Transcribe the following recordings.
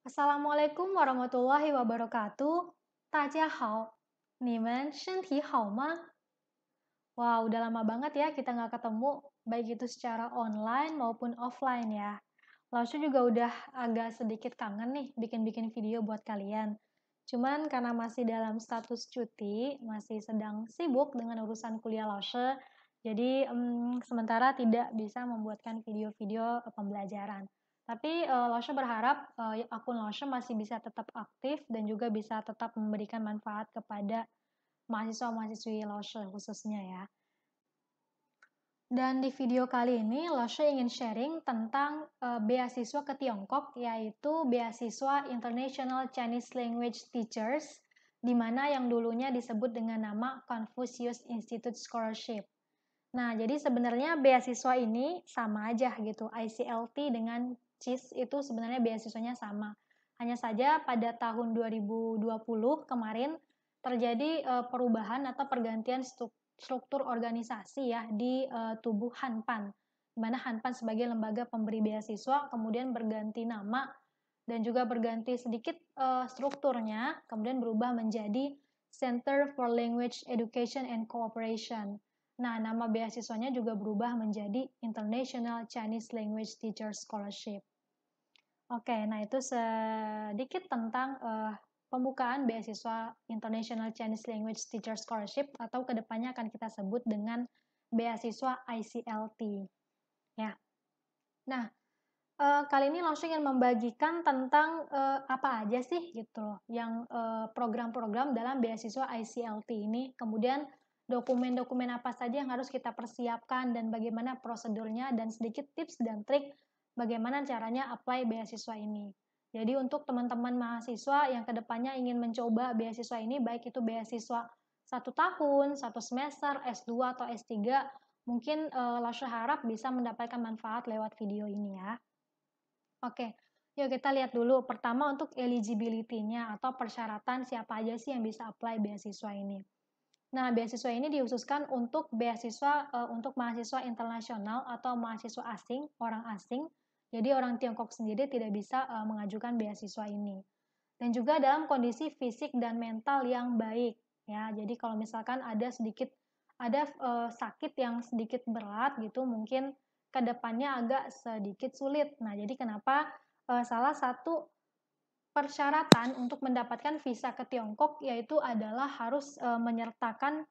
Assalamualaikum warahmatullahi wabarakatuh. 大家好，你们身体好吗？Wah, udah lama banget ya kita nggak ketemu, baik itu secara online maupun offline ya. Langsung juga udah agak sedikit kangen nih bikin-bikin video buat kalian. Cuman karena masih dalam status cuti, masih sedang sibuk dengan urusan kuliah Lause, jadi sementara tidak bisa membuatkan video-video pembelajaran. Tapi Lause berharap akun Lause masih bisa tetap aktif dan juga bisa tetap memberikan manfaat kepada mahasiswa-mahasiswi Lause khususnya ya. Dan di video kali ini, Loshe ingin sharing tentang beasiswa ke Tiongkok, yaitu beasiswa International Chinese Language Teachers, di mana yang dulunya disebut dengan nama Confucius Institute Scholarship. Nah, jadi sebenarnya beasiswa ini sama aja gitu, ICLT dengan CIS itu sebenarnya beasiswanya sama. Hanya saja pada tahun 2020 kemarin terjadi perubahan atau pergantian struktur organisasi ya di tubuh Hanpan, di mana Hanpan sebagai lembaga pemberi beasiswa kemudian berganti nama dan juga berganti sedikit strukturnya, kemudian berubah menjadi Center for Language Education and Cooperation. Nah, nama beasiswanya juga berubah menjadi International Chinese Language Teacher Scholarship. Oke, nah itu sedikit tentang pembukaan beasiswa International Chinese Language Teacher Scholarship atau kedepannya akan kita sebut dengan beasiswa ICLT. Ya. Nah, kali ini langsung ingin membagikan tentang apa aja sih gitu loh yang program-program dalam beasiswa ICLT ini, kemudian dokumen-dokumen apa saja yang harus kita persiapkan dan bagaimana prosedurnya dan sedikit tips dan trik bagaimana caranya apply beasiswa ini. Jadi untuk teman-teman mahasiswa yang kedepannya ingin mencoba beasiswa ini, baik itu beasiswa 1 tahun, 1 semester, S2 atau S3, mungkin Lasha harap bisa mendapatkan manfaat lewat video ini ya. Oke, yuk kita lihat dulu. Pertama untuk eligibility-nya atau persyaratan siapa aja sih yang bisa apply beasiswa ini. Nah, beasiswa ini dihususkan untuk beasiswa untuk mahasiswa internasional atau mahasiswa asing, orang asing. Jadi orang Tiongkok sendiri tidak bisa mengajukan beasiswa ini. Dan juga dalam kondisi fisik dan mental yang baik ya. Jadi kalau misalkan ada sakit yang sedikit berat gitu, mungkin kedepannya agak sedikit sulit. Nah, jadi kenapa salah satu persyaratan untuk mendapatkan visa ke Tiongkok yaitu adalah harus menyertakan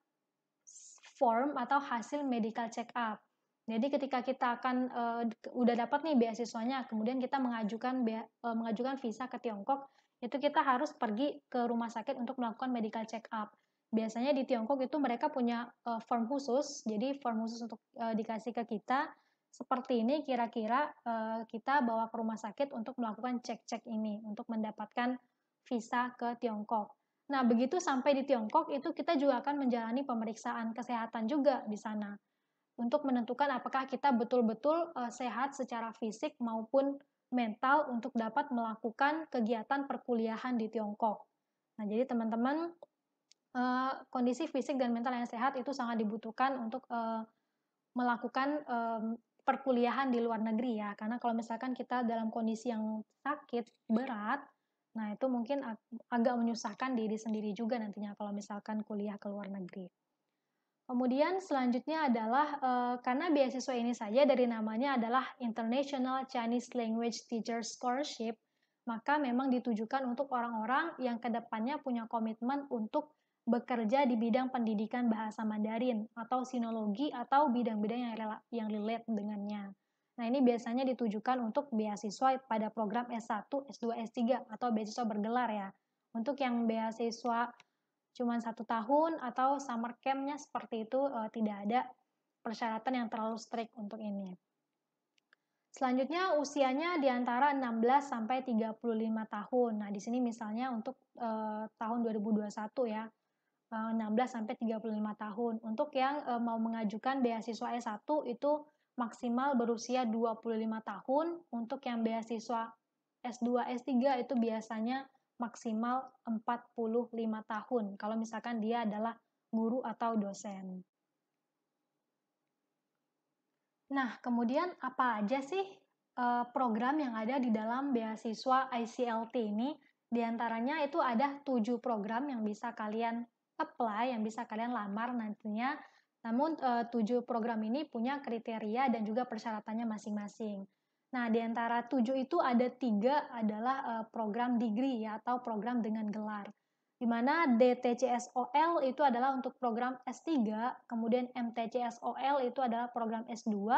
form atau hasil medical check up. Jadi ketika kita akan udah dapat nih beasiswanya, kemudian kita mengajukan visa ke Tiongkok, itu kita harus pergi ke rumah sakit untuk melakukan medical check up. Biasanya di Tiongkok itu mereka punya form khusus, jadi form khusus untuk dikasih ke kita. Seperti ini kira-kira kita bawa ke rumah sakit untuk melakukan cek-cek ini, untuk mendapatkan visa ke Tiongkok. Nah, begitu sampai di Tiongkok, itu kita juga akan menjalani pemeriksaan kesehatan juga di sana untuk menentukan apakah kita betul-betul sehat secara fisik maupun mental untuk dapat melakukan kegiatan perkuliahan di Tiongkok. Nah, jadi teman-teman, kondisi fisik dan mental yang sehat itu sangat dibutuhkan untuk melakukan perkuliahan di luar negeri ya. Karena kalau misalkan kita dalam kondisi yang sakit berat, nah itu mungkin agak menyusahkan diri sendiri juga nantinya kalau misalkan kuliah ke luar negeri. Kemudian selanjutnya adalah karena beasiswa ini saja dari namanya adalah International Chinese Language Teacher Scholarship, maka memang ditujukan untuk orang-orang yang kedepannya punya komitmen untuk bekerja di bidang pendidikan bahasa Mandarin atau sinologi atau bidang-bidang yang relate dengannya. Nah, ini biasanya ditujukan untuk beasiswa pada program S1, S2, S3 atau beasiswa bergelar ya. Untuk yang beasiswa cuma 1 tahun atau summer camp-nya seperti itu tidak ada persyaratan yang terlalu strict untuk ini. Selanjutnya usianya di antara 16 sampai 35 tahun. Nah, di sini misalnya untuk tahun 2021 ya, 16 sampai 35 tahun. Untuk yang mau mengajukan beasiswa S1 itu maksimal berusia 25 tahun. Untuk yang beasiswa S2, S3 itu biasanya maksimal 45 tahun. Kalau misalkan dia adalah guru atau dosen. Nah, kemudian apa aja sih program yang ada di dalam beasiswa ICLT ini. Di antaranya itu ada 7 program yang bisa kalian apply, yang bisa kalian lamar nantinya. Namun 7 program ini punya kriteria dan juga persyaratannya masing-masing. Nah, di antara 7 itu ada 3 adalah program degree ya, atau program dengan gelar. Di mana DTCSOL itu adalah untuk program S3, kemudian MTCSOL itu adalah program S2,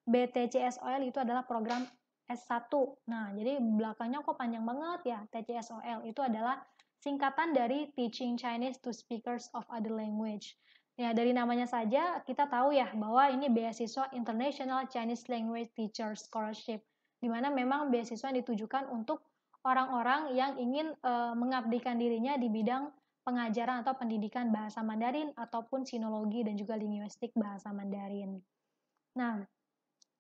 BTCSOL itu adalah program S1. Nah, jadi belakangnya kok panjang banget ya. TCSOL itu adalah singkatan dari Teaching Chinese to Speakers of Other Language. Ya, dari namanya saja kita tahu ya bahwa ini beasiswa International Chinese Language Teacher Scholarship, di mana memang beasiswa yang ditujukan untuk orang-orang yang ingin mengabdikan dirinya di bidang pengajaran atau pendidikan bahasa Mandarin ataupun sinologi dan juga linguistik bahasa Mandarin. Nah,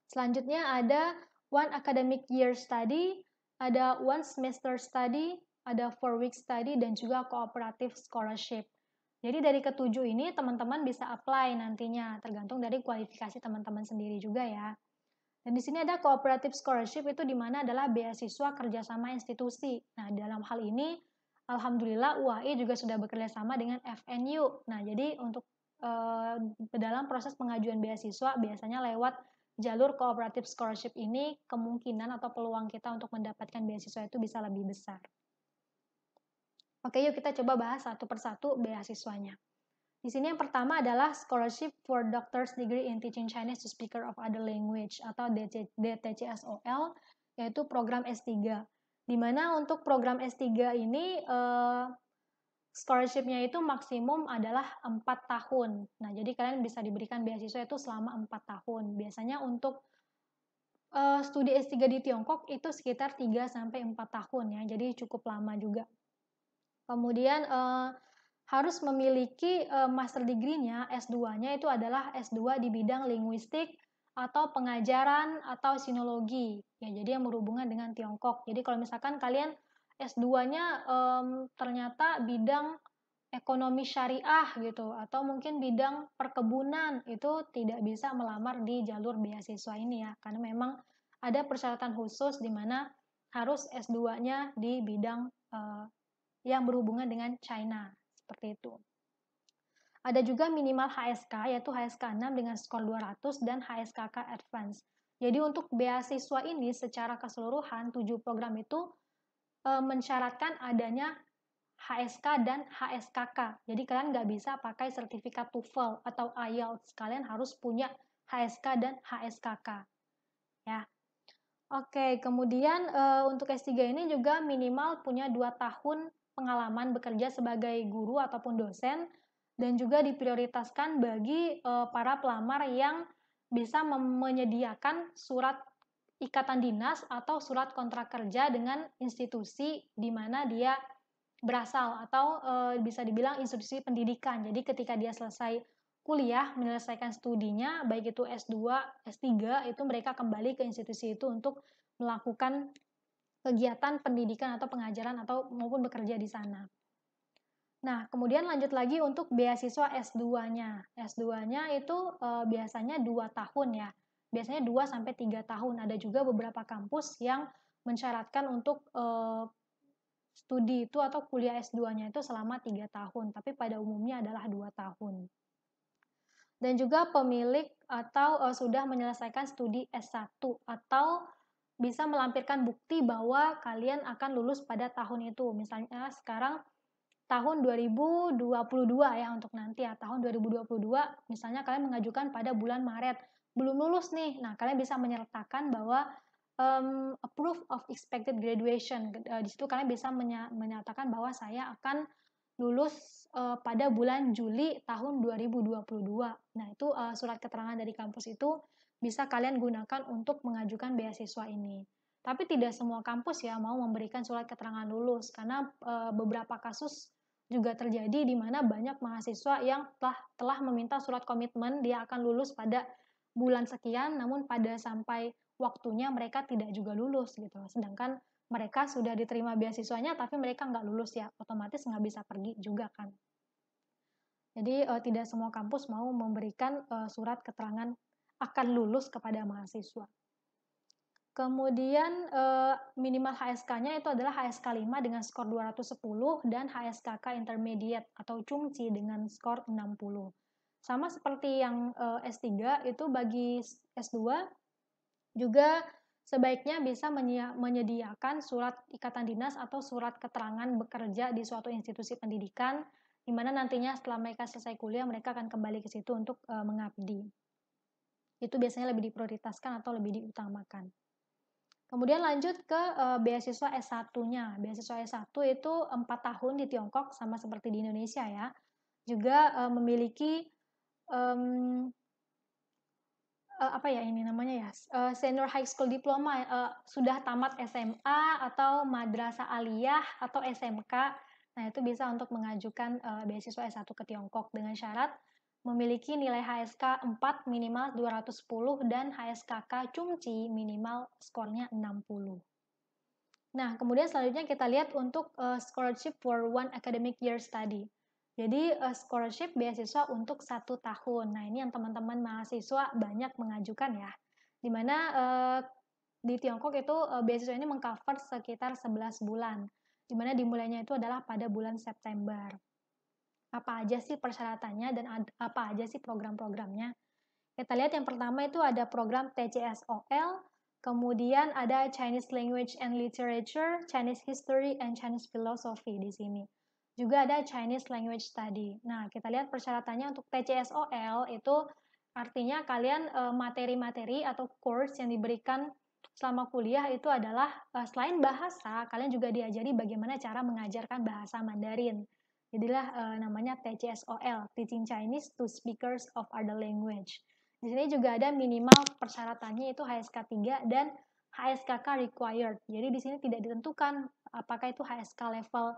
selanjutnya ada one academic year study, ada one semester study, ada 4 week study, dan juga cooperative scholarship. Jadi dari ketujuh ini teman-teman bisa apply nantinya, tergantung dari kualifikasi teman-teman sendiri juga ya. Dan di sini ada cooperative scholarship, itu di mana adalah beasiswa kerjasama institusi. Nah, dalam hal ini, alhamdulillah UAI juga sudah bekerja sama dengan FNU. Nah, jadi untuk dalam proses pengajuan beasiswa, biasanya lewat jalur cooperative scholarship ini, kemungkinan atau peluang kita untuk mendapatkan beasiswa itu bisa lebih besar. Oke, yuk kita coba bahas satu persatu beasiswanya. Di sini yang pertama adalah Scholarship for Doctor's Degree in Teaching Chinese to Speaker of Other Language atau DTCSOL, yaitu program S3. Di mana untuk program S3 ini scholarship-nya itu maksimum adalah 4 tahun. Nah, jadi kalian bisa diberikan beasiswa itu selama 4 tahun. Biasanya untuk studi S3 di Tiongkok itu sekitar 3 sampai 4 tahun ya. Jadi cukup lama juga. Kemudian harus memiliki master degree-nya, S2-nya itu adalah S2 di bidang linguistik atau pengajaran atau sinologi. Ya, jadi yang berhubungan dengan Tiongkok. Jadi kalau misalkan kalian S2-nya ternyata bidang ekonomi syariah gitu, atau mungkin bidang perkebunan, itu tidak bisa melamar di jalur beasiswa ini ya, karena memang ada persyaratan khusus di mana harus S2-nya di bidang yang berhubungan dengan China, seperti itu. Ada juga minimal HSK, yaitu HSK 6 dengan skor 200 dan HSKK Advance. Jadi untuk beasiswa ini secara keseluruhan, 7 program itu mensyaratkan adanya HSK dan HSKK. Jadi kalian nggak bisa pakai sertifikat TOEFL atau IELTS. Kalian harus punya HSK dan HSKK. Ya. Oke, kemudian untuk S3 ini juga minimal punya 2 tahun pengalaman bekerja sebagai guru ataupun dosen, dan juga diprioritaskan bagi para pelamar yang bisa menyediakan surat ikatan dinas atau surat kontrak kerja dengan institusi di mana dia berasal, atau bisa dibilang institusi pendidikan. Jadi ketika dia selesai kuliah, menyelesaikan studinya, baik itu S2, S3, itu mereka kembali ke institusi itu untuk melakukan kegiatan pendidikan atau pengajaran atau maupun bekerja di sana. Nah, kemudian lanjut lagi untuk beasiswa S2-nya. S2-nya itu biasanya 2 tahun ya. Biasanya 2 sampai 3 tahun. Ada juga beberapa kampus yang mensyaratkan untuk studi itu atau kuliah S2-nya itu selama 3 tahun, tapi pada umumnya adalah 2 tahun. Dan juga pemilik atau sudah menyelesaikan studi S1 atau bisa melampirkan bukti bahwa kalian akan lulus pada tahun itu. Misalnya sekarang tahun 2022 ya, untuk nanti ya, tahun 2022 misalnya kalian mengajukan pada bulan Maret, belum lulus nih. Nah, kalian bisa menyertakan bahwa proof of expected graduation. Di situ kalian bisa menyatakan bahwa saya akan lulus pada bulan Juli tahun 2022. Nah, itu surat keterangan dari kampus itu bisa kalian gunakan untuk mengajukan beasiswa ini. Tapi tidak semua kampus ya mau memberikan surat keterangan lulus, karena beberapa kasus juga terjadi di mana banyak mahasiswa yang telah meminta surat komitmen dia akan lulus pada bulan sekian, namun pada sampai waktunya mereka tidak juga lulus gitu. Sedangkan mereka sudah diterima beasiswanya tapi mereka nggak lulus ya, otomatis nggak bisa pergi juga kan. Jadi tidak semua kampus mau memberikan surat keterangan akan lulus kepada mahasiswa. Kemudian minimal HSK-nya itu adalah HSK 5 dengan skor 210 dan HSKK Intermediate atau Chungchi dengan skor 60. Sama seperti yang S3, itu bagi S2 juga sebaiknya bisa menyediakan surat ikatan dinas atau surat keterangan bekerja di suatu institusi pendidikan, di mana nantinya setelah mereka selesai kuliah, mereka akan kembali ke situ untuk mengabdi. Itu biasanya lebih diprioritaskan atau lebih diutamakan. Kemudian lanjut ke beasiswa S1-nya. Beasiswa S1 itu 4 tahun di Tiongkok, sama seperti di Indonesia ya. Juga memiliki apa ya ini namanya ya, senior high school diploma, sudah tamat SMA atau madrasah aliyah atau SMK. Nah, itu bisa untuk mengajukan beasiswa S1 ke Tiongkok dengan syarat memiliki nilai HSK 4 minimal 210 dan HSKK Chungchi minimal skornya 60. Nah, kemudian selanjutnya kita lihat untuk scholarship for one academic year study. Jadi scholarship beasiswa untuk 1 tahun. Nah, ini yang teman-teman mahasiswa banyak mengajukan ya. Dimana di Tiongkok itu beasiswa ini mengcover sekitar 11 bulan. Dimana dimulainya itu adalah pada bulan September. Apa aja sih persyaratannya dan apa aja sih program-programnya? Kita lihat yang pertama itu ada program TCSOL, kemudian ada Chinese Language and Literature, Chinese History, and Chinese Philosophy di sini. Juga ada Chinese Language Study. Nah, kita lihat persyaratannya untuk TCSOL itu artinya kalian materi-materi atau course yang diberikan selama kuliah itu adalah selain bahasa, kalian juga diajari bagaimana cara mengajarkan bahasa Mandarin. Jadilah namanya TCSOL, Teaching Chinese to Speakers of Other Language. Di sini juga ada minimal persyaratannya itu HSK 3 dan HSKK required. Jadi di sini tidak ditentukan apakah itu HSK level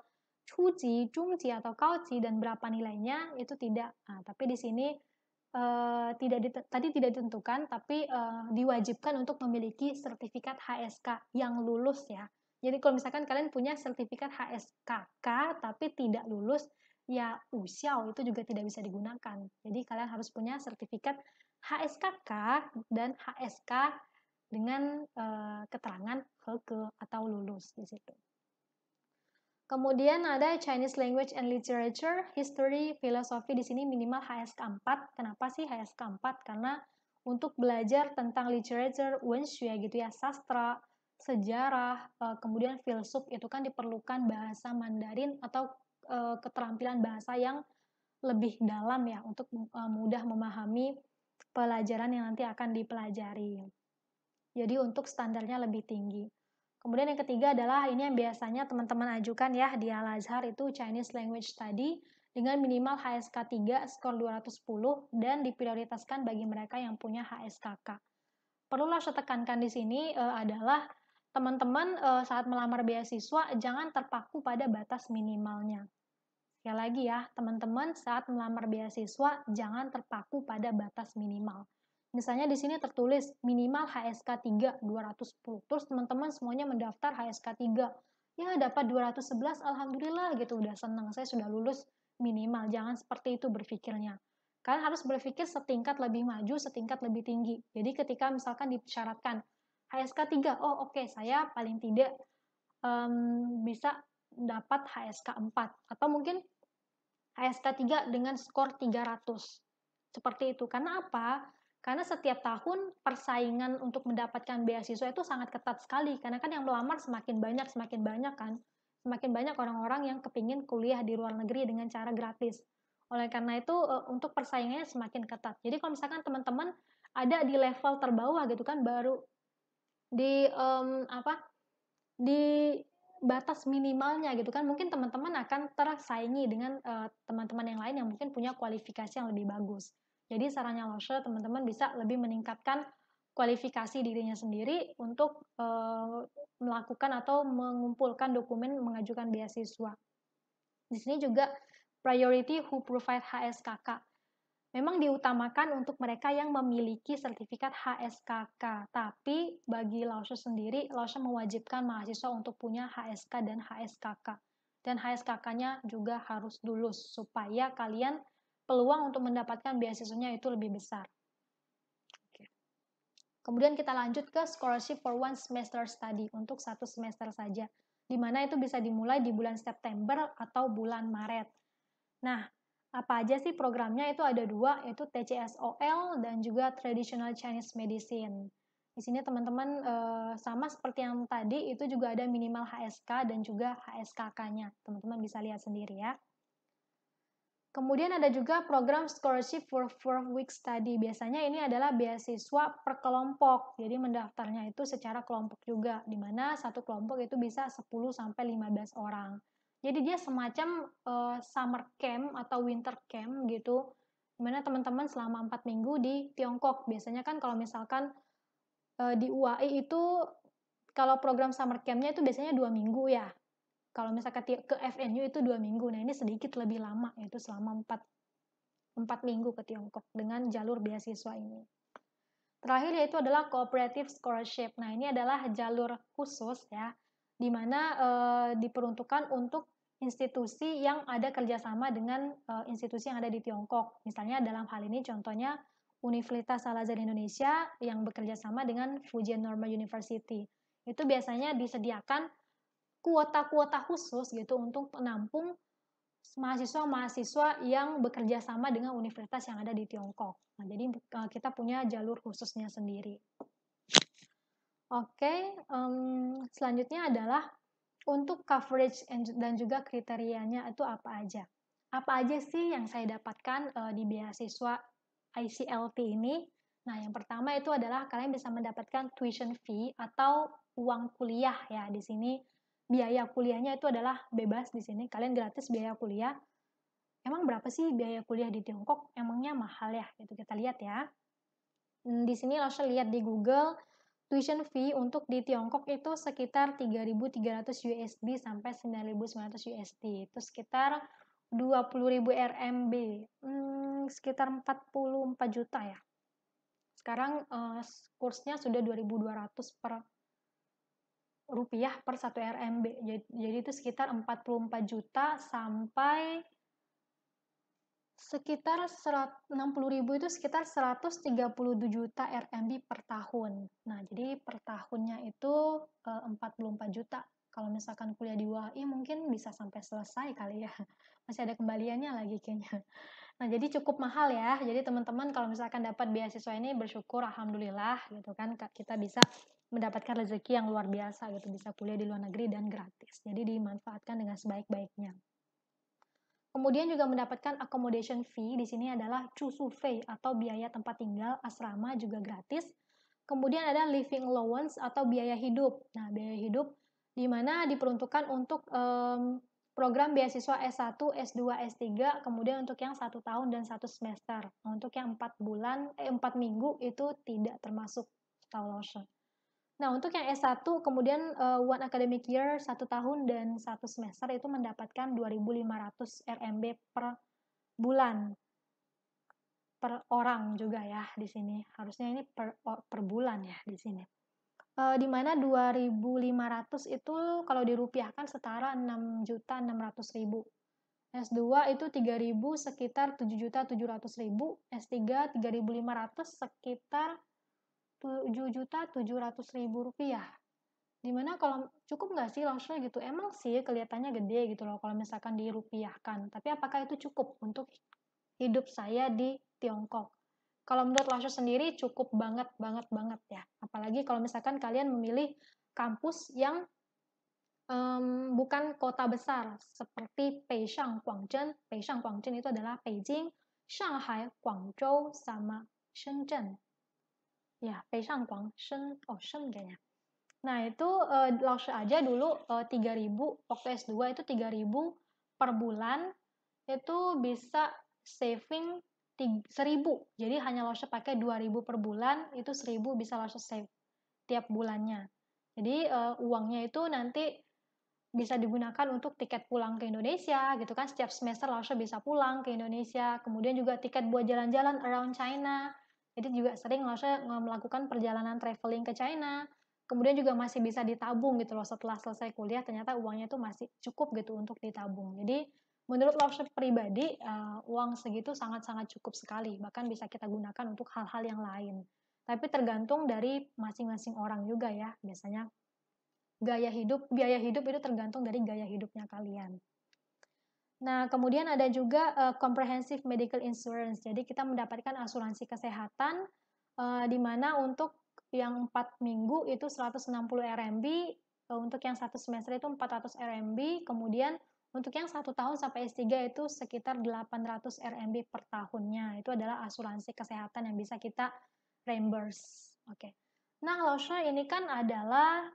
Chuji, Chungji atau Kaoji dan berapa nilainya itu tidak. Nah, tapi di sini tadi tidak ditentukan, tapi diwajibkan untuk memiliki sertifikat HSK yang lulus ya. Jadi kalau misalkan kalian punya sertifikat HSKK tapi tidak lulus, ya usiau itu juga tidak bisa digunakan. Jadi kalian harus punya sertifikat HSKK dan HSK dengan keterangan heke atau lulus di situ. Kemudian ada Chinese Language and Literature, History, Philosophy di sini minimal HSK 4. Kenapa sih HSK 4? Karena untuk belajar tentang literature, wenxue gitu ya, sastra, sejarah, kemudian filsuf itu kan diperlukan bahasa Mandarin atau keterampilan bahasa yang lebih dalam ya untuk mudah memahami pelajaran yang nanti akan dipelajari. Jadi untuk standarnya lebih tinggi. Kemudian yang ketiga adalah ini yang biasanya teman-teman ajukan ya di Al-Azhar itu Chinese Language Study dengan minimal HSK 3 skor 210 dan diprioritaskan bagi mereka yang punya HSKK. Perlu saya tekankan di sini adalah teman-teman saat melamar beasiswa jangan terpaku pada batas minimalnya. Sekali lagi ya, teman-teman saat melamar beasiswa jangan terpaku pada batas minimal. Misalnya di sini tertulis minimal HSK 3 210. Terus teman-teman semuanya mendaftar HSK 3. Ya dapat 211, alhamdulillah gitu, udah senang, saya sudah lulus minimal. Jangan seperti itu berpikirnya. Kalian harus berpikir setingkat lebih maju, setingkat lebih tinggi. Jadi ketika misalkan disyaratkan HSK 3, oh oke, saya paling tidak bisa dapat HSK 4. Atau mungkin HSK 3 dengan skor 300. Seperti itu. Karena apa? Karena setiap tahun persaingan untuk mendapatkan beasiswa itu sangat ketat sekali. Karena kan yang melamar semakin banyak kan. Semakin banyak orang-orang yang kepingin kuliah di luar negeri dengan cara gratis. Oleh karena itu untuk persaingannya semakin ketat. Jadi kalau misalkan teman-teman ada di level terbawah gitu kan, baru di di batas minimalnya gitu kan, mungkin teman-teman akan tersaingi dengan teman-teman yang lain yang mungkin punya kualifikasi yang lebih bagus. Jadi sarannya Loshe, teman-teman bisa lebih meningkatkan kualifikasi dirinya sendiri untuk melakukan atau mengumpulkan dokumen mengajukan beasiswa. Di sini juga priority who provide HSKK. Memang diutamakan untuk mereka yang memiliki sertifikat HSKK, tapi bagi Laoshi sendiri, Laoshi mewajibkan mahasiswa untuk punya HSK dan HSKK. Dan HSKK-nya juga harus lulus, supaya kalian peluang untuk mendapatkan beasiswanya itu lebih besar. Kemudian kita lanjut ke scholarship for one semester study untuk satu semester saja, di mana itu bisa dimulai di bulan September atau bulan Maret. Nah, apa aja sih programnya? Itu ada dua, yaitu TCSOL dan juga Traditional Chinese Medicine. Di sini teman-teman sama seperti yang tadi, itu juga ada minimal HSK dan juga HSKK-nya. Teman-teman bisa lihat sendiri ya. Kemudian ada juga program scholarship for 4-week study. Biasanya ini adalah beasiswa per kelompok. Jadi mendaftarnya itu secara kelompok juga, di mana satu kelompok itu bisa 10-15 orang. Jadi dia semacam summer camp atau winter camp gitu, di mana teman-teman selama 4 minggu di Tiongkok. Biasanya kan kalau misalkan di UAI itu kalau program summer camp-nya itu biasanya 2 minggu ya. Kalau misalkan ke FNU itu 2 minggu. Nah, ini sedikit lebih lama, yaitu selama 4 minggu ke Tiongkok dengan jalur beasiswa ini. Terakhir yaitu adalah cooperative scholarship. Nah, ini adalah jalur khusus ya, di mana diperuntukkan untuk institusi yang ada kerjasama dengan institusi yang ada di Tiongkok. Misalnya dalam hal ini contohnya Universitas Al-Azhar Indonesia yang bekerja sama dengan Fujian Normal University. Itu biasanya disediakan kuota-kuota khusus gitu untuk menampung mahasiswa-mahasiswa yang bekerja sama dengan universitas yang ada di Tiongkok. Nah, jadi kita punya jalur khususnya sendiri. Oke, selanjutnya adalah untuk coverage dan juga kriterianya itu apa aja. Apa aja sih yang saya dapatkan di beasiswa ICLT ini? Nah, yang pertama itu adalah kalian bisa mendapatkan tuition fee atau uang kuliah ya. Di sini biaya kuliahnya itu adalah bebas di sini. Kalian gratis biaya kuliah. Emang berapa sih biaya kuliah di Tiongkok? Emangnya mahal ya? Itu kita lihat ya. Di sini langsung lihat di Google, tuition fee untuk di Tiongkok itu sekitar 3.300 USD sampai 9.900 USD. Itu sekitar 20.000 RMB. Sekitar 44 juta ya. Sekarang kursnya sudah 2.200 per rupiah per 1 RMB. Jadi itu sekitar 44 juta sampai sekitar 60.000 itu sekitar 137 juta RMB per tahun. Nah, jadi per tahunnya itu 44 juta. Kalau misalkan kuliah di UAI mungkin bisa sampai selesai kali ya. Masih ada kembaliannya lagi kayaknya. Nah, jadi cukup mahal ya. Jadi teman-teman kalau misalkan dapat beasiswa ini bersyukur alhamdulillah gitu kan, kita bisa mendapatkan rezeki yang luar biasa gitu, bisa kuliah di luar negeri dan gratis. Jadi dimanfaatkan dengan sebaik-baiknya. Kemudian juga mendapatkan accommodation fee, di sini adalah cusu fee atau biaya tempat tinggal, asrama juga gratis. Kemudian ada living allowance atau biaya hidup. Nah, biaya hidup di mana diperuntukkan untuk program beasiswa S1, S2, S3, kemudian untuk yang 1 tahun dan 1 semester. Nah, untuk yang 4 minggu itu tidak termasuk scholarship. Nah, untuk yang S1 kemudian one academic year 1 tahun dan 1 semester itu mendapatkan 2.500 RMB per bulan. Per orang juga ya di sini. Harusnya ini per bulan ya di sini. Di mana 2.500 itu kalau dirupiahkan setara 6.600.000. S2 itu 3.000 sekitar 7.700.000, S3 3.500 sekitar 7.700.000 rupiah. Dimana kalau cukup nggak sih langsung gitu? Emang sih kelihatannya gede gitu loh kalau misalkan dirupiahkan. Tapi apakah itu cukup untuk hidup saya di Tiongkok? Kalau menurut Langsung sendiri cukup banget ya. Apalagi kalau misalkan kalian memilih kampus yang bukan kota besar seperti Peishan, Guangzhou. Peishan, Guangzhou itu adalah Beijing, Shanghai, Guangzhou, sama Shenzhen. Ya, Peishan, Guangzhou, Shen kayaknya. Nah, itu langsung aja dulu 3.000, waktu S2 itu 3.000 per bulan, itu bisa saving 1.000. Jadi hanya langsung pakai 2.000 per bulan, itu 1.000 bisa langsung save tiap bulannya. Jadi uangnya itu nanti bisa digunakan untuk tiket pulang ke Indonesia gitu kan, setiap semester langsung bisa pulang ke Indonesia. Kemudian juga tiket buat jalan-jalan around China. Jadi juga sering langsung melakukan perjalanan traveling ke China. Kemudian juga masih bisa ditabung gitu loh, setelah selesai kuliah ternyata uangnya tuh masih cukup gitu untuk ditabung. Jadi menurut Langsung pribadi uang segitu sangat-sangat cukup sekali, bahkan bisa kita gunakan untuk hal-hal yang lain. Tapi tergantung dari masing-masing orang juga ya, biasanya biaya hidup itu tergantung dari gaya hidupnya kalian. Nah, kemudian ada juga comprehensive medical insurance. Jadi kita mendapatkan asuransi kesehatan di mana untuk yang 4 minggu itu 160 RMB, untuk yang 1 semester itu 400 RMB, kemudian untuk yang 1 tahun sampai S3 itu sekitar 800 RMB per tahunnya. Itu adalah asuransi kesehatan yang bisa kita reimburse. Oke. Nah, Lausha ini kan adalah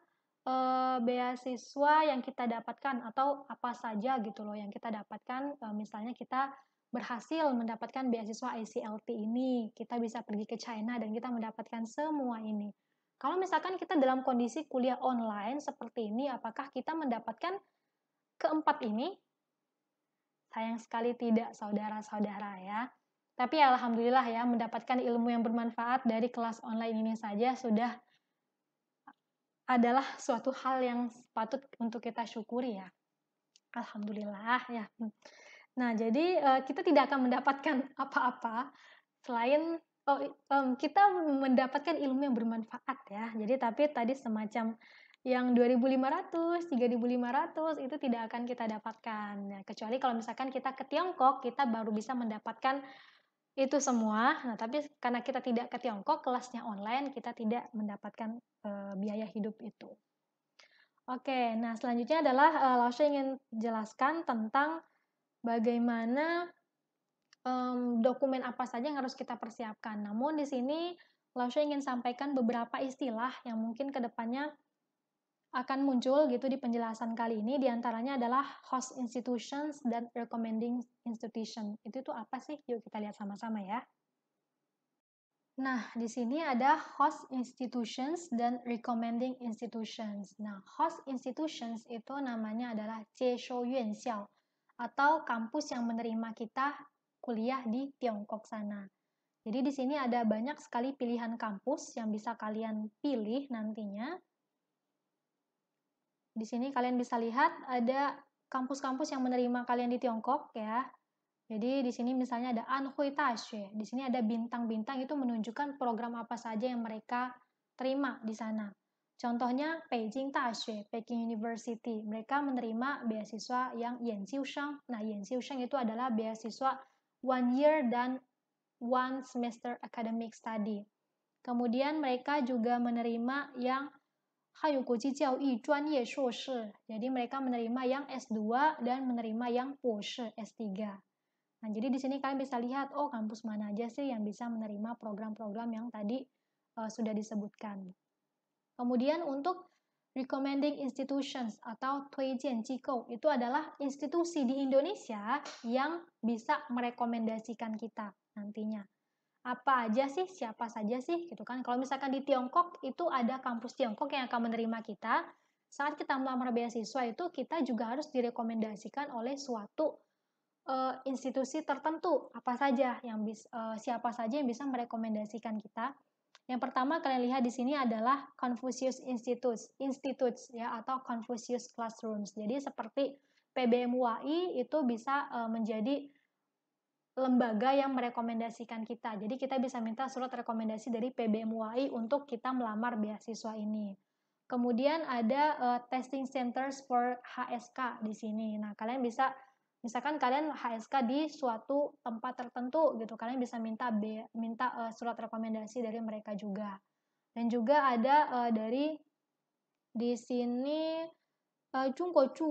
beasiswa yang kita dapatkan atau apa saja gitu loh yang kita dapatkan, misalnya kita berhasil mendapatkan beasiswa ICLT ini, kita bisa pergi ke China dan kita mendapatkan semua ini. Kalau misalkan kita dalam kondisi kuliah online seperti ini, apakah kita mendapatkan keempat ini? Sayang sekali tidak, saudara-saudara ya. Tapi alhamdulillah ya, mendapatkan ilmu yang bermanfaat dari kelas online ini saja sudah adalah suatu hal yang patut untuk kita syukuri ya. Alhamdulillah ya. Nah, jadi kita tidak akan mendapatkan apa-apa selain kita mendapatkan ilmu yang bermanfaat ya. Jadi tapi tadi semacam yang 2.500, 3.500 itu tidak akan kita dapatkan. Nah, kecuali kalau misalkan kita ke Tiongkok, kita baru bisa mendapatkan itu semua. Nah, tapi karena kita tidak ke Tiongkok, kelasnya online, kita tidak mendapatkan biaya hidup itu. Oke, nah selanjutnya adalah Lausha ingin jelaskan tentang bagaimana dokumen apa saja yang harus kita persiapkan. Namun di sini Lausha ingin sampaikan beberapa istilah yang mungkin kedepannya akan muncul gitu di penjelasan kali ini. Di antaranya adalah host institutions dan recommending institution. Itu tuh apa sih? Yuk kita lihat sama-sama ya. Nah, di sini ada host institutions dan recommending institutions. Nah, host institutions itu namanya adalah 接收院校 atau kampus yang menerima kita kuliah di Tiongkok sana. Jadi di sini ada banyak sekali pilihan kampus yang bisa kalian pilih nantinya. Di sini kalian bisa lihat ada kampus-kampus yang menerima kalian di Tiongkok ya. Jadi di sini misalnya ada Anhui Daxue. Di sini ada bintang-bintang itu menunjukkan program apa saja yang mereka terima di sana. Contohnya Beijing Daxue, Peking University. Mereka menerima beasiswa yang Yanxiusheng. Nah, Yanxiusheng itu adalah beasiswa 1 year dan 1 semester academic study. Kemudian mereka juga menerima yang Hayu Guji Jiaoyi Zhuanye Shuoshi. Jadi mereka menerima yang S2 dan menerima yang Boshi S3. Nah, jadi di sini kalian bisa lihat, oh kampus mana aja sih yang bisa menerima program-program yang tadi sudah disebutkan. Kemudian untuk recommending institutions atau 推荐机构, itu adalah institusi di Indonesia yang bisa merekomendasikan kita nantinya. Apa aja sih, siapa saja sih, gitu kan. Kalau misalkan di Tiongkok, itu ada kampus Tiongkok yang akan menerima kita. Saat kita melamar beasiswa itu, kita juga harus direkomendasikan oleh suatu institusi tertentu apa saja yang siapa saja yang bisa merekomendasikan kita. Yang pertama kalian lihat di sini adalah Confucius Institutes ya atau Confucius Classrooms. Jadi seperti PBMUAI itu bisa menjadi lembaga yang merekomendasikan kita. Jadi kita bisa minta surat rekomendasi dari PBMUAI untuk kita melamar beasiswa ini. Kemudian ada testing centers for HSK di sini. Nah, kalian bisa misalkan kalian HSK di suatu tempat tertentu gitu, kalian bisa minta surat rekomendasi dari mereka juga. Dan juga ada dari di sini Zhongguoju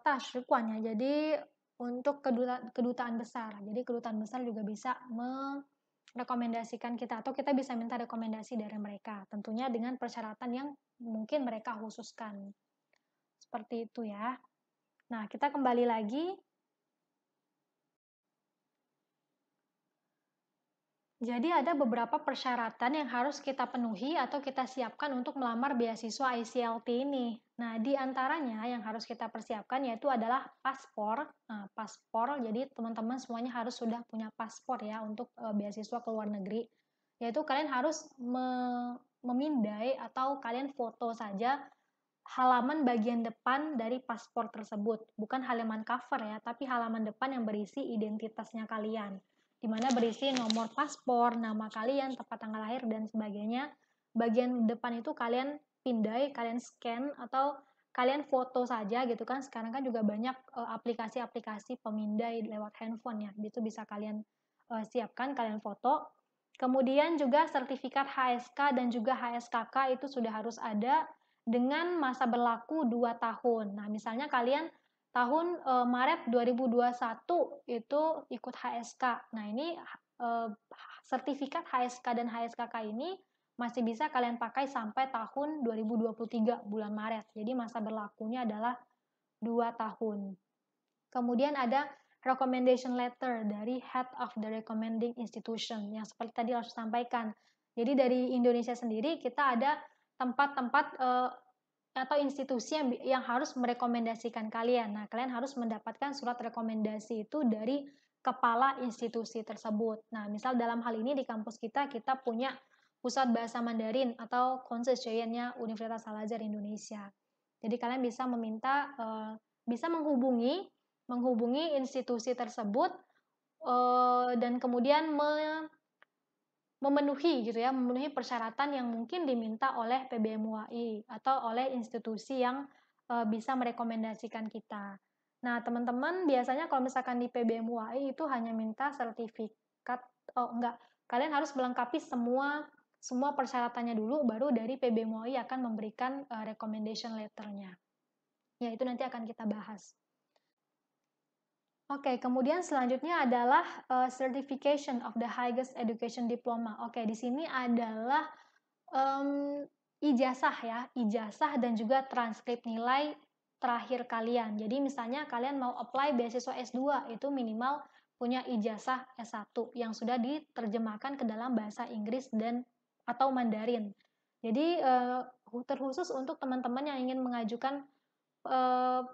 Dashiguan ya. Jadi untuk kedutaan besar. Jadi kedutaan besar juga bisa merekomendasikan kita atau kita bisa minta rekomendasi dari mereka. Tentunya dengan persyaratan yang mungkin mereka khususkan. Seperti itu ya. Nah, kita kembali lagi. Jadi ada beberapa persyaratan yang harus kita penuhi atau kita siapkan untuk melamar beasiswa ICLT ini. Nah, di antaranya yang harus kita persiapkan yaitu adalah paspor. Nah, paspor, jadi teman-teman semuanya harus sudah punya paspor ya untuk beasiswa ke luar negeri. Yaitu kalian harus memindai atau kalian foto saja halaman bagian depan dari paspor tersebut. Bukan halaman cover ya, tapi halaman depan yang berisi identitasnya kalian. di mana berisi nomor paspor, nama kalian, tempat tanggal lahir, dan sebagainya. Bagian depan itu kalian pindai, kalian scan, atau kalian foto saja gitu kan. Sekarang kan juga banyak aplikasi-aplikasi pemindai lewat handphone ya, itu bisa kalian siapkan, kalian foto. Kemudian juga sertifikat HSK dan juga HSKK itu sudah harus ada dengan masa berlaku 2 tahun. Nah, misalnya kalian tahun Maret 2021 itu ikut HSK. Nah, ini sertifikat HSK dan HSKK ini masih bisa kalian pakai sampai tahun 2023 bulan Maret. Jadi masa berlakunya adalah 2 tahun. Kemudian ada recommendation letter dari head of the recommending institution yang seperti tadi harus sampaikan. Jadi dari Indonesia sendiri kita ada tempat-tempat atau institusi yang harus merekomendasikan kalian. Nah, kalian harus mendapatkan surat rekomendasi itu dari kepala institusi tersebut. Nah, misal dalam hal ini di kampus kita punya Pusat Bahasa Mandarin atau Konsesiennya Universitas Al-Azhar Indonesia. Jadi kalian bisa meminta, bisa menghubungi institusi tersebut dan kemudian memenuhi gitu ya, memenuhi persyaratan yang mungkin diminta oleh PBMUAI atau oleh institusi yang bisa merekomendasikan kita. Nah, teman-teman biasanya kalau misalkan di PBMUAI itu hanya minta sertifikat, enggak, kalian harus melengkapi semua persyaratannya dulu, baru dari PBMUAI akan memberikan recommendation letter-nya. Ya, itu nanti akan kita bahas. Oke, kemudian selanjutnya adalah certification of the highest education diploma. Oke, di sini adalah ijazah ya, ijazah dan juga transkrip nilai terakhir kalian. Jadi misalnya kalian mau apply beasiswa S2, itu minimal punya ijazah S1 yang sudah diterjemahkan ke dalam bahasa Inggris dan atau Mandarin. Jadi terkhusus untuk teman-teman yang ingin mengajukan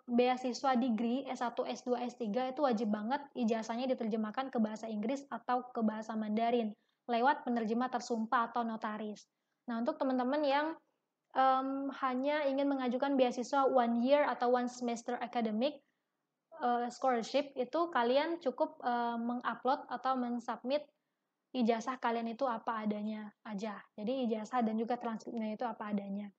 beasiswa degree S1, S2, S3 itu wajib banget ijazahnya diterjemahkan ke bahasa Inggris atau ke bahasa Mandarin lewat penerjemah tersumpah atau notaris. Nah, untuk teman-teman yang hanya ingin mengajukan beasiswa 1 year atau 1 semester academic scholarship, itu kalian cukup mengupload atau mensubmit ijazah kalian itu apa adanya aja. Jadi ijazah dan juga transkripnya itu apa adanya.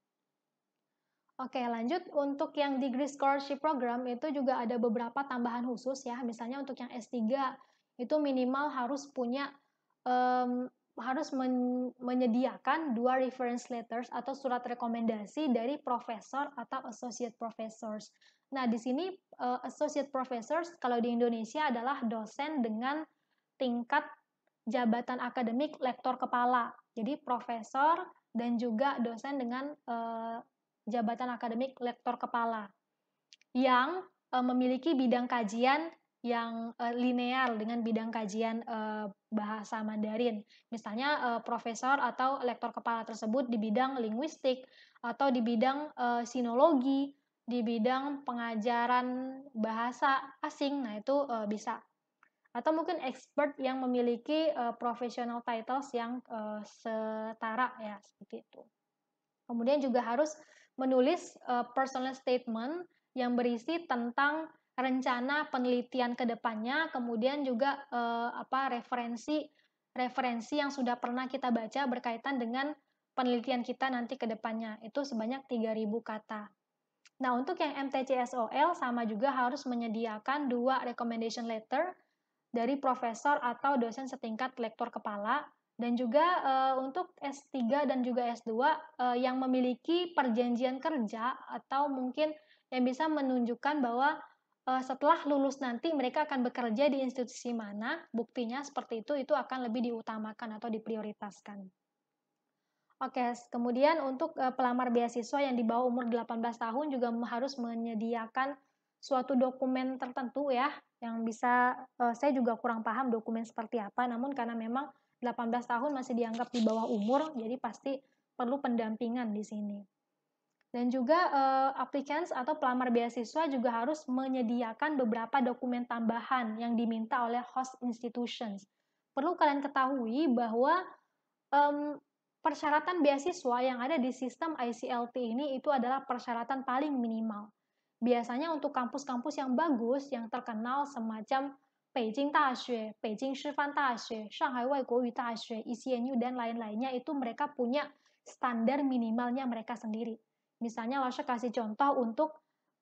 Oke, lanjut untuk yang degree scholarship program itu juga ada beberapa tambahan khusus ya. Misalnya untuk yang S3 itu minimal harus punya harus menyediakan 2 reference letters atau surat rekomendasi dari profesor atau associate professors. Nah, di sini associate professors kalau di Indonesia adalah dosen dengan tingkat jabatan akademik lektor kepala. Jadi profesor dan juga dosen dengan jabatan akademik lektor kepala yang memiliki bidang kajian yang linear dengan bidang kajian bahasa Mandarin. Misalnya profesor atau lektor kepala tersebut di bidang linguistik atau di bidang sinologi, di bidang pengajaran bahasa asing. Nah, itu bisa. Atau mungkin expert yang memiliki professional titles yang setara ya, seperti itu. Kemudian juga harus menulis personal statement yang berisi tentang rencana penelitian ke depannya, kemudian juga referensi yang sudah pernah kita baca berkaitan dengan penelitian kita nanti ke depannya. Itu sebanyak 3.000 kata. Nah, untuk yang MTCSOL sama juga harus menyediakan 2 recommendation letter dari profesor atau dosen setingkat lektor kepala, dan juga untuk S3 dan juga S2 yang memiliki perjanjian kerja atau mungkin yang bisa menunjukkan bahwa setelah lulus nanti mereka akan bekerja di institusi mana, buktinya seperti itu akan lebih diutamakan atau diprioritaskan. Oke, kemudian untuk pelamar beasiswa yang di bawah umur 18 tahun juga harus menyediakan suatu dokumen tertentu ya, yang bisa, saya juga kurang paham dokumen seperti apa, namun karena memang 18 tahun masih dianggap di bawah umur, jadi pasti perlu pendampingan di sini. Dan juga applicants atau pelamar beasiswa juga harus menyediakan beberapa dokumen tambahan yang diminta oleh host institutions. Perlu kalian ketahui bahwa persyaratan beasiswa yang ada di sistem ICLT ini itu adalah persyaratan paling minimal. Biasanya untuk kampus-kampus yang bagus, yang terkenal semacam Beijing Daxue, Beijing Shifan Daxue, Shanghai Waiguoyu Daxue, ECNU, dan lain-lainnya itu mereka punya standar minimalnya mereka sendiri. Misalnya, Lausha kasih contoh untuk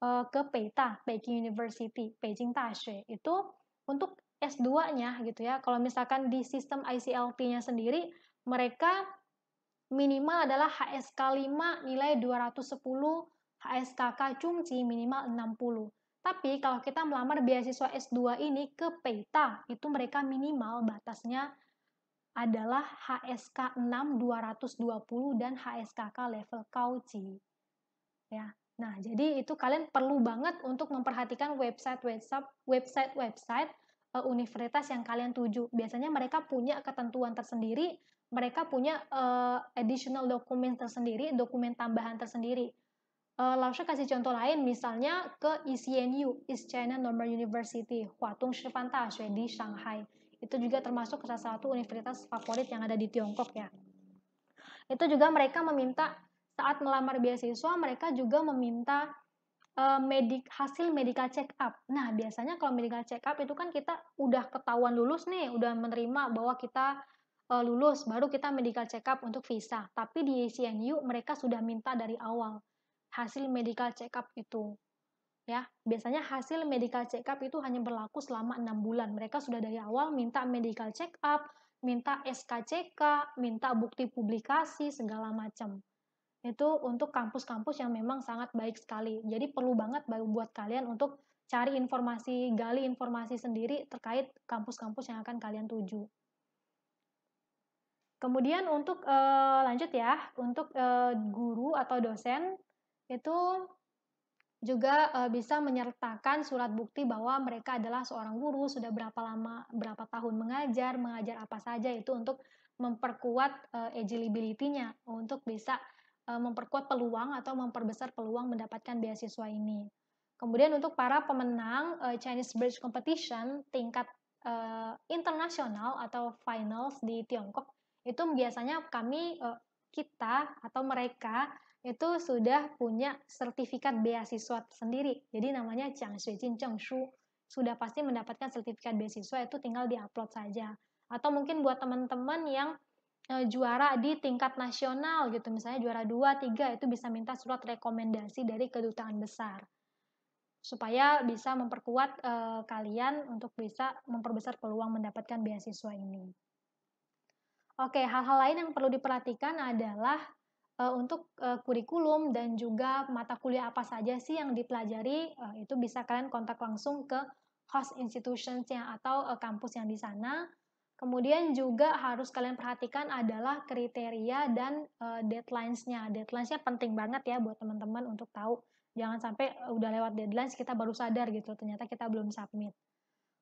ke Peita, Peking University, Beijing Daxue, itu untuk S2-nya gitu ya. Kalau misalkan di sistem ICLT-nya sendiri, mereka minimal adalah HSK 5 nilai 210, HSKK Chungji minimal 60. Tapi kalau kita melamar beasiswa S2 ini ke Peita, itu mereka minimal batasnya adalah HSK 6 220 dan HSKK level Kauji. Ya. Nah, jadi itu kalian perlu banget untuk memperhatikan website universitas yang kalian tuju. Biasanya mereka punya ketentuan tersendiri, mereka punya additional dokumen tersendiri, dokumen tambahan tersendiri. Lausha kasih contoh lain, misalnya ke ECNU, East China Normal University, Huatung Shifan Daxue di Shanghai. Itu juga termasuk salah satu universitas favorit yang ada di Tiongkok ya. Itu juga mereka meminta saat melamar beasiswa, mereka juga meminta hasil medical check up. Nah, biasanya kalau medical check up itu kan kita udah ketahuan lulus nih, udah menerima bahwa kita lulus, baru kita medical check up untuk visa. Tapi di CNU mereka sudah minta dari awal hasil medical check up itu. Ya, biasanya hasil medical check up itu hanya berlaku selama 6 bulan. Mereka sudah dari awal minta medical check up, minta SKCK, minta bukti publikasi, segala macam. Itu untuk kampus-kampus yang memang sangat baik sekali. Jadi perlu banget buat kalian untuk cari informasi, gali informasi sendiri terkait kampus-kampus yang akan kalian tuju. Kemudian untuk lanjut ya, untuk guru atau dosen itu juga bisa menyertakan surat bukti bahwa mereka adalah seorang guru, sudah berapa tahun mengajar apa saja, itu untuk memperkuat eligibility-nya, untuk bisa memperkuat peluang atau memperbesar peluang mendapatkan beasiswa ini. Kemudian untuk para pemenang Chinese Bridge Competition tingkat internasional atau finals di Tiongkok, itu biasanya kita atau mereka itu sudah punya sertifikat beasiswa sendiri. Jadi namanya Jiangxuejin Zhengshu. Sudah pasti mendapatkan sertifikat beasiswa, itu tinggal diupload saja. Atau mungkin buat teman-teman yang juara di tingkat nasional gitu, misalnya juara 2, 3, itu bisa minta surat rekomendasi dari kedutaan besar. Supaya bisa memperkuat kalian untuk bisa memperbesar peluang mendapatkan beasiswa ini. Oke, hal-hal lain yang perlu diperhatikan adalah untuk kurikulum dan juga mata kuliah apa saja sih yang dipelajari, itu bisa kalian kontak langsung ke host institutions-nya atau kampus yang di sana. Kemudian juga harus kalian perhatikan adalah kriteria dan deadlines-nya. Deadlines-nya penting banget ya buat teman-teman untuk tahu. Jangan sampai udah lewat deadlines kita baru sadar gitu, ternyata kita belum submit.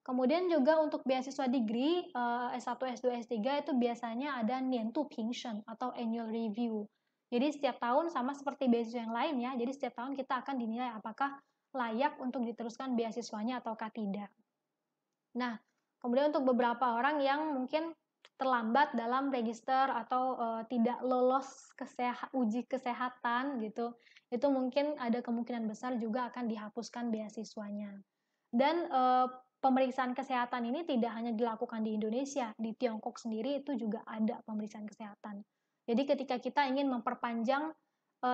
Kemudian juga untuk beasiswa degree S1, S2, S3 itu biasanya ada Niantu Pingshen atau annual review. Jadi setiap tahun sama seperti beasiswa yang lain ya. Jadi setiap tahun kita akan dinilai apakah layak untuk diteruskan beasiswanya ataukah tidak. Nah, kemudian untuk beberapa orang yang mungkin terlambat dalam register atau tidak lolos uji kesehatan gitu, itu mungkin ada kemungkinan besar juga akan dihapuskan beasiswanya. Dan pemeriksaan kesehatan ini tidak hanya dilakukan di Indonesia, di Tiongkok sendiri itu juga ada pemeriksaan kesehatan. Jadi ketika kita ingin memperpanjang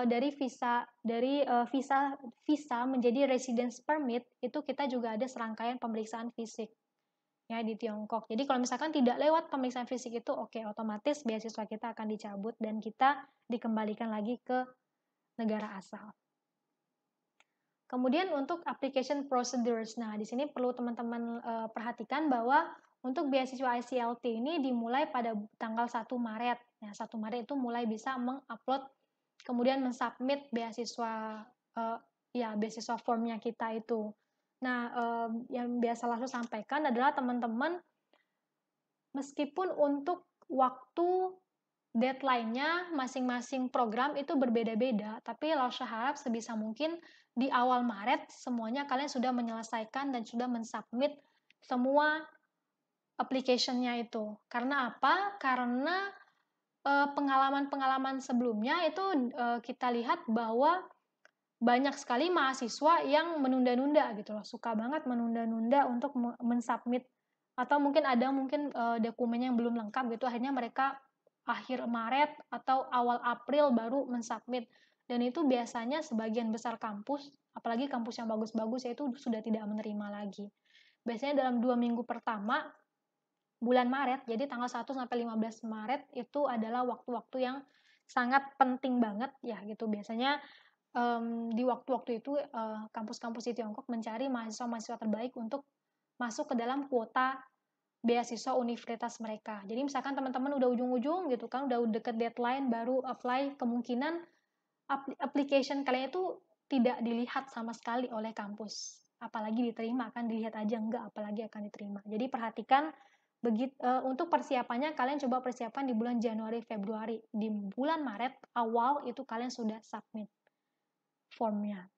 dari visa menjadi residence permit, itu kita juga ada serangkaian pemeriksaan fisik ya di Tiongkok. Jadi kalau misalkan tidak lewat pemeriksaan fisik itu, oke, otomatis beasiswa kita akan dicabut dan kita dikembalikan lagi ke negara asal. Kemudian untuk application procedures, nah di sini perlu teman-teman perhatikan bahwa untuk beasiswa ICLT ini dimulai pada tanggal 1 Maret. Nah, 1 Maret itu mulai bisa mengupload, kemudian mensubmit beasiswa beasiswa formnya kita itu. Nah, yang biasa langsung sampaikan adalah teman-teman, meskipun untuk waktu deadline-nya masing-masing program itu berbeda-beda, tapi Lausha harap sebisa mungkin di awal Maret semuanya kalian sudah menyelesaikan dan sudah mensubmit semua application-nya itu. Karena apa? Karena pengalaman-pengalaman sebelumnya itu kita lihat bahwa banyak sekali mahasiswa yang menunda-nunda gitu loh, suka banget menunda-nunda untuk mensubmit atau mungkin dokumennya yang belum lengkap gitu, akhirnya mereka akhir Maret atau awal April baru mensubmit. Dan itu biasanya sebagian besar kampus, apalagi kampus yang bagus-bagus, ya itu sudah tidak menerima lagi. Biasanya dalam 2 minggu pertama bulan Maret, jadi tanggal 1 sampai 15 Maret itu adalah waktu-waktu yang sangat penting banget ya gitu. Biasanya di waktu-waktu itu kampus-kampus di Tiongkok mencari mahasiswa-mahasiswa terbaik untuk masuk ke dalam kuota beasiswa universitas mereka. Jadi misalkan teman-teman udah ujung-ujung gitu kan, udah deket deadline baru apply, kemungkinan application kalian itu tidak dilihat sama sekali oleh kampus. Apalagi diterima, kan dilihat aja enggak, apalagi akan diterima. Jadi perhatikan untuk persiapannya, kalian coba persiapan di bulan Januari, Februari. Di bulan Maret awal itu kalian sudah submit formnya.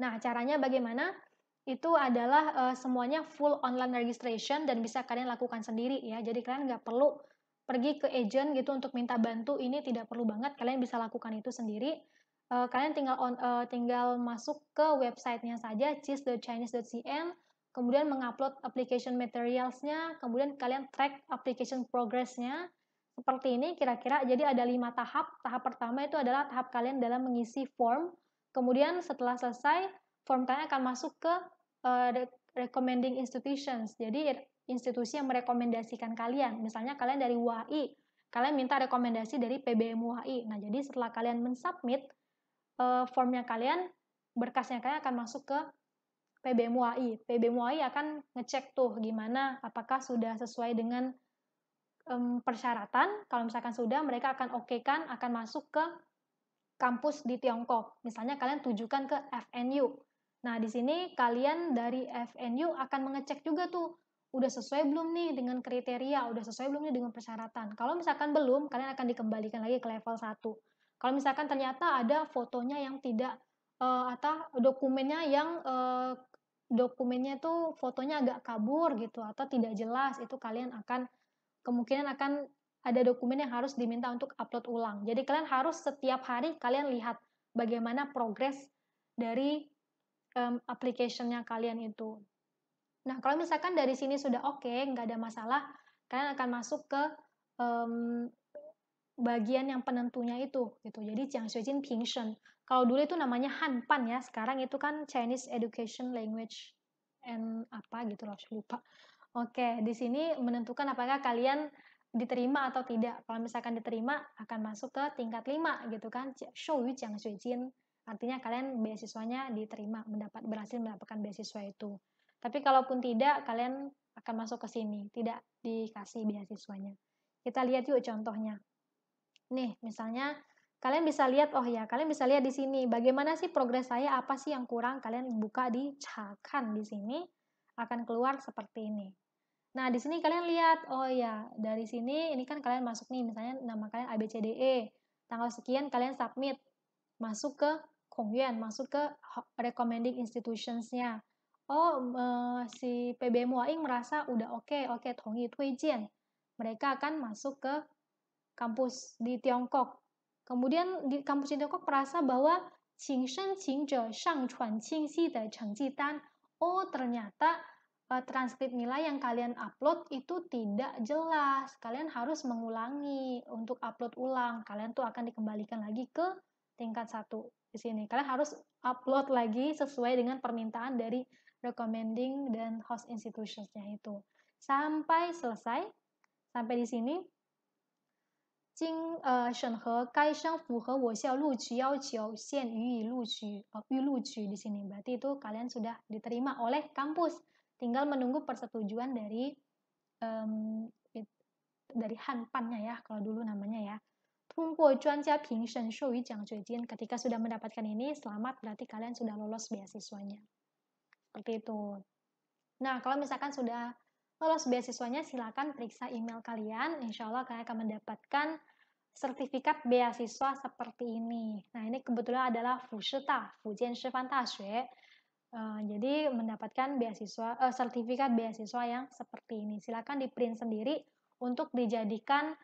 Nah, caranya bagaimana? Itu adalah semuanya full online registration dan bisa kalian lakukan sendiri ya. Jadi kalian nggak perlu pergi ke agent gitu untuk minta bantu, ini tidak perlu banget, kalian bisa lakukan itu sendiri. Kalian tinggal masuk ke websitenya saja, cis.chinese.cn, kemudian mengupload application materials-nya, kemudian kalian track application progress-nya, seperti ini kira-kira. Jadi ada 5 tahap. Tahap pertama itu adalah tahap kalian dalam mengisi form. Kemudian setelah selesai, form kalian akan masuk ke recommending institutions. Jadi institusi yang merekomendasikan kalian. Misalnya kalian dari UAI, kalian minta rekomendasi dari PBM UAI. Nah, jadi setelah kalian mensubmit formnya kalian, berkasnya kalian akan masuk ke PBM UAI. PBM UAI akan ngecek tuh gimana, apakah sudah sesuai dengan persyaratan. Kalau misalkan sudah, mereka akan okekan, akan masuk ke kampus di Tiongkok. Misalnya kalian tujukan ke FNU. Nah, di sini kalian dari FNU akan mengecek juga tuh, udah sesuai belum nih dengan kriteria, udah sesuai belum nih dengan persyaratan. Kalau misalkan belum, kalian akan dikembalikan lagi ke level 1. Kalau misalkan ternyata ada fotonya yang tidak, atau dokumennya tuh fotonya agak kabur gitu, atau tidak jelas, itu kalian kemungkinan akan ada dokumen yang harus diminta untuk upload ulang. Jadi kalian harus setiap hari kalian lihat bagaimana progres dari application-nya kalian itu. Nah, kalau misalkan dari sini sudah oke, nggak ada masalah, kalian akan masuk ke um, bagian yang penentunya itu, gitu. Jadi Jiangxuejin Pingshen. Kalau dulu itu namanya Hanpan ya, sekarang itu kan Chinese Education Language and apa gitu loh, lupa. Oke, di sini menentukan apakah kalian diterima atau tidak. Kalau misalkan diterima, akan masuk ke tingkat 5 gitu kan. Shouyu Jiangxuejin. Artinya kalian beasiswanya diterima, berhasil mendapatkan beasiswa itu. Tapi kalaupun tidak, kalian akan masuk ke sini, tidak dikasih beasiswanya. Kita lihat yuk contohnya. Nih, misalnya kalian bisa lihat, oh ya, kalian bisa lihat di sini bagaimana sih progres saya, apa sih yang kurang, kalian buka di Cakan di sini akan keluar seperti ini. Nah, di sini kalian lihat, oh ya, dari sini ini kan kalian masuk nih, misalnya nama kalian ABCDE, tanggal sekian kalian submit, masuk ke Kongyuan, masuk ke recommending institutions-nya. Oh, si PBM Waing merasa udah oke, Tongyi Tuijian. Mereka akan masuk ke kampus di Tiongkok. Kemudian di kampus di Tiongkok merasa bahwa oh ternyata transkrip nilai yang kalian upload itu tidak jelas. Kalian harus mengulangi untuk upload ulang. Kalian tuh akan dikembalikan lagi ke tingkat 1 di sini. Kalian harus upload lagi sesuai dengan permintaan dari recommending dan host institutions-nya itu. Sampai selesai. Sampai di sini 审核该生符合我校录取要求，现予以录取，预录取di sini. Berarti itu kalian sudah diterima oleh kampus. Tinggal menunggu persetujuan dari Hanpan-nya ya, kalau dulu namanya ya. 通过专家评审授予奖学金. Ketika sudah mendapatkan ini, selamat, berarti kalian sudah lolos beasiswanya. Seperti itu. Nah, kalau misalkan sudah lolos beasiswanya, silakan periksa email kalian. Insya Allah kalian akan mendapatkan sertifikat beasiswa seperti ini. Nah, ini kebetulan adalah Fushita, Fujian Shifan Daxue. Jadi mendapatkan sertifikat beasiswa yang seperti ini. Silakan di print sendiri untuk dijadikan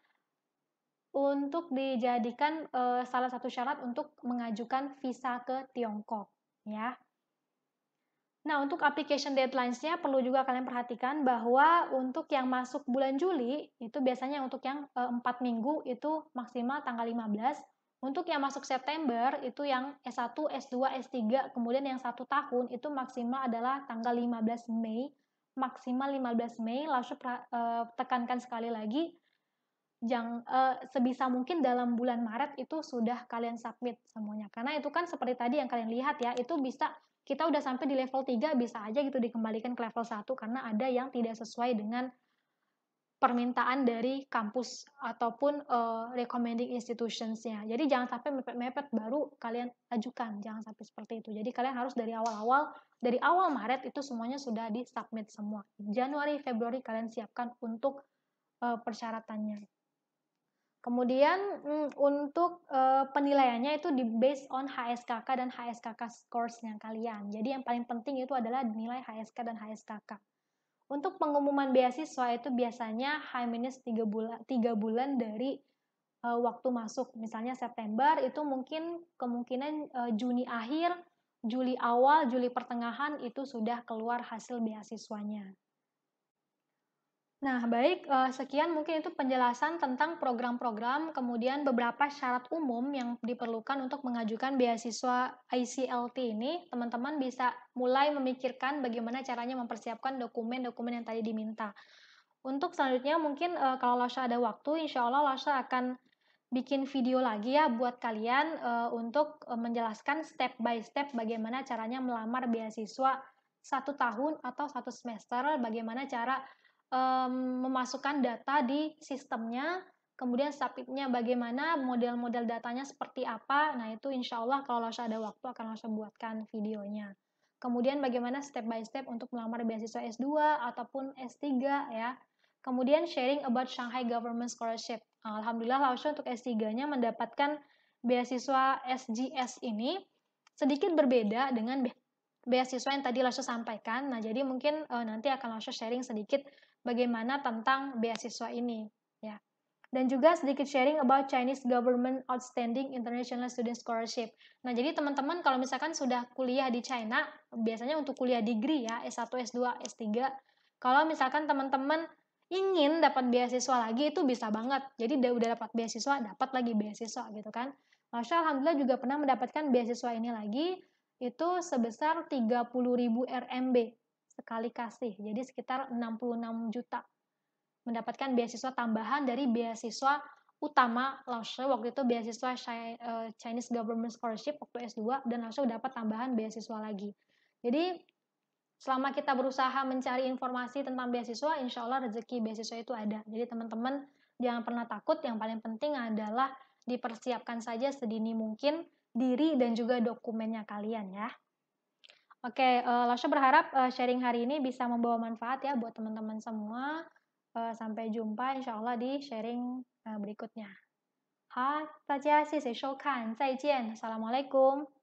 salah satu syarat untuk mengajukan visa ke Tiongkok, ya. Nah, untuk application deadlines-nya perlu juga kalian perhatikan bahwa untuk yang masuk bulan Juli, itu biasanya untuk yang 4 minggu itu maksimal tanggal 15. Untuk yang masuk September, itu yang S1, S2, S3, kemudian yang 1 tahun, itu maksimal adalah tanggal 15 Mei. Maksimal 15 Mei, langsung tekankan sekali lagi, sebisa mungkin dalam bulan Maret itu sudah kalian submit semuanya. Karena itu kan seperti tadi yang kalian lihat ya, itu bisa kita udah sampai di level 3 bisa aja gitu dikembalikan ke level 1 karena ada yang tidak sesuai dengan permintaan dari kampus ataupun recommending institutions-nya. Jadi jangan sampai mepet-mepet baru kalian ajukan, jangan sampai seperti itu. Jadi kalian harus dari awal Maret itu semuanya sudah di-submit semua. Januari, Februari kalian siapkan untuk persyaratannya. Kemudian untuk penilaiannya itu based on HSKK dan HSKK scores-nya kalian. Jadi yang paling penting itu adalah nilai HSK dan HSKK. Untuk pengumuman beasiswa itu biasanya H-3 bulan dari waktu masuk. Misalnya September itu mungkin kemungkinan Juni akhir, Juli awal, Juli pertengahan itu sudah keluar hasil beasiswanya. Nah, baik, sekian mungkin itu penjelasan tentang program-program, kemudian beberapa syarat umum yang diperlukan untuk mengajukan beasiswa ICLT ini. Teman-teman bisa mulai memikirkan bagaimana caranya mempersiapkan dokumen-dokumen yang tadi diminta. Untuk selanjutnya mungkin kalau Lasha ada waktu, insya Allah Lasha akan bikin video lagi ya buat kalian untuk menjelaskan step by step bagaimana caranya melamar beasiswa 1 tahun atau 1 semester, bagaimana cara memasukkan data di sistemnya, kemudian submit-nya bagaimana, model-model datanya seperti apa. Nah, itu insya Allah kalau Lasha ada waktu akan Lasha buatkan videonya. Kemudian bagaimana step by step untuk melamar beasiswa S2 ataupun S3 ya. Kemudian sharing about Shanghai Government Scholarship. Alhamdulillah Lasha untuk S3-nya mendapatkan beasiswa SGS ini sedikit berbeda dengan beasiswa yang tadi Lasha sampaikan. Nah, jadi mungkin nanti akan Lasha sharing sedikit bagaimana tentang beasiswa ini ya. Dan juga sedikit sharing about Chinese Government Outstanding International Student Scholarship. Nah, jadi teman-teman kalau misalkan sudah kuliah di China, biasanya untuk kuliah degree ya, S1, S2, S3, kalau misalkan teman-teman ingin dapat beasiswa lagi itu bisa banget. Jadi udah dapat beasiswa, dapat lagi beasiswa gitu kan. Masya Alhamdulillah juga pernah mendapatkan beasiswa ini lagi, itu sebesar 30.000 RMB sekali kasih. Jadi sekitar 66 juta. Mendapatkan beasiswa tambahan dari beasiswa utama Laoshe waktu itu beasiswa Chinese Government Scholarship waktu S2 dan Laoshe dapat tambahan beasiswa lagi. Jadi selama kita berusaha mencari informasi tentang beasiswa, insya Allah rezeki beasiswa itu ada. Jadi teman-teman jangan pernah takut, yang paling penting adalah dipersiapkan saja sedini mungkin diri dan juga dokumennya kalian ya. Oke, Laoshe berharap sharing hari ini bisa membawa manfaat ya buat teman-teman semua. Sampai jumpa insya Allah di sharing berikutnya. 好，大家谢谢收看，再见，Assalamualaikum。